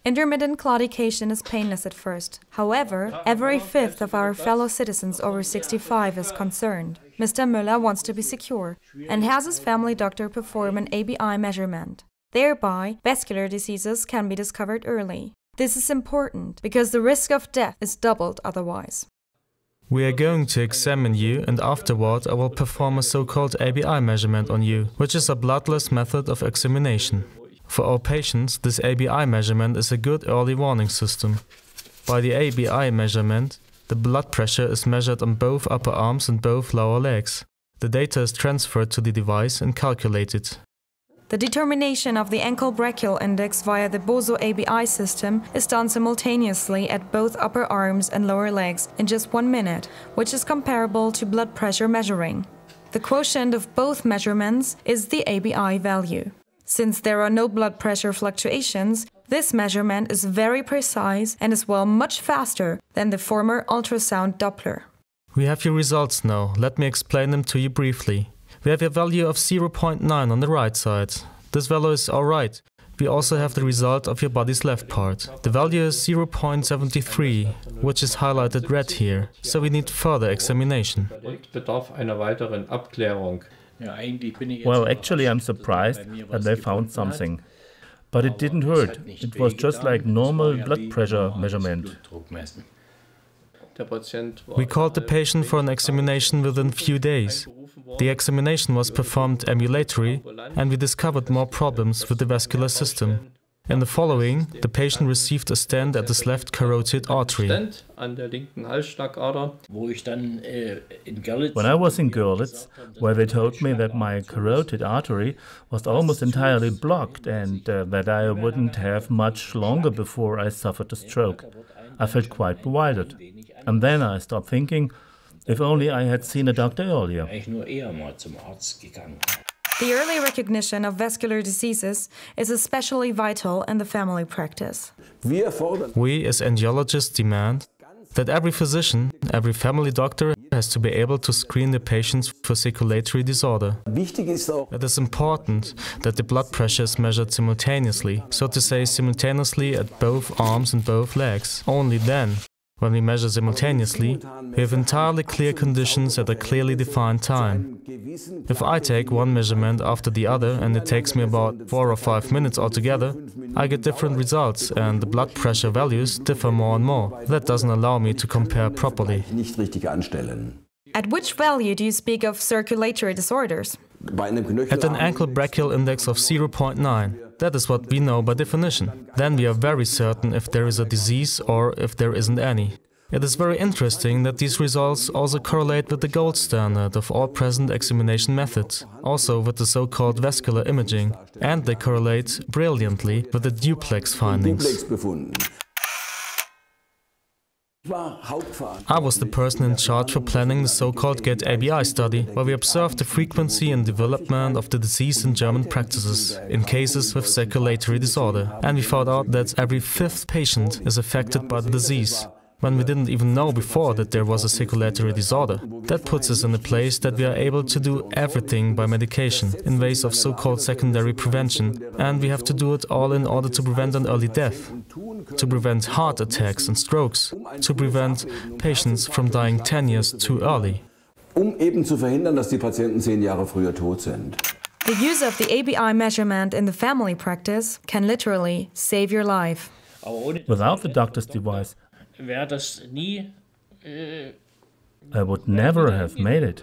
Intermittent claudication is painless at first. However, every fifth of our fellow citizens over 65 is concerned. Mr. Müller wants to be secure and has his family doctor perform an ABI measurement. Thereby, vascular diseases can be discovered early. This is important because the risk of death is doubled otherwise. We are going to examine you, and afterward I will perform a so-called ABI measurement on you, which is a bloodless method of examination. For all patients, this ABI measurement is a good early warning system. By the ABI measurement, the blood pressure is measured on both upper arms and both lower legs. The data is transferred to the device and calculated. The determination of the ankle brachial index via the boso ABI system is done simultaneously at both upper arms and lower legs in just 1 minute, which is comparable to blood pressure measuring. The quotient of both measurements is the ABI value. Since there are no blood pressure fluctuations, this measurement is very precise and is much faster than the former ultrasound Doppler. We have your results now. Let me explain them to you briefly. We have a value of 0.9 on the right side. This value is alright. We also have the result of your body's left part. The value is 0.73, which is highlighted red here, so we need further examination. Well, actually I'm surprised that they found something. But it didn't hurt. It was just like normal blood pressure measurement. We called the patient for an examination within few days. The examination was performed ambulatory, and we discovered more problems with the vascular system. In the following, the patient received a stent at his left carotid artery. When I was in Görlitz, where they told me that my carotid artery was almost entirely blocked and that I wouldn't have much longer before I suffered a stroke, I felt quite bewildered. And then I stopped thinking, if only I had seen a doctor earlier. The early recognition of vascular diseases is especially vital in the family practice. We as angiologists demand that every physician, every family doctor has to be able to screen the patients for circulatory disorder. It is important that the blood pressure is measured simultaneously, so to say simultaneously at both arms and both legs. Only then, when we measure simultaneously, we have entirely clear conditions at a clearly defined time. If I take one measurement after the other and it takes me about 4 or 5 minutes altogether, I get different results and the blood pressure values differ more and more. That doesn't allow me to compare properly. At which value do you speak of circulatory disorders? At an ankle brachial index of 0.9. That is what we know by definition. Then we are very certain if there is a disease or if there isn't any. It is very interesting that these results also correlate with the gold standard of all present examination methods, also with the so-called vascular imaging, and they correlate brilliantly with the duplex findings. I was the person in charge for planning the so-called GET-ABI study, where we observed the frequency and development of the disease in German practices in cases with circulatory disorder. And we found out that every 5th patient is affected by the disease, when we didn't even know before that there was a circulatory disorder. That puts us in a place that we are able to do everything by medication, in ways of so-called secondary prevention, and we have to do it all in order to prevent an early death, to prevent heart attacks and strokes, to prevent patients from dying 10 years too early. The use of the ABI measurement in the family practice can literally save your life. Without the doctor's device, I would never have made it.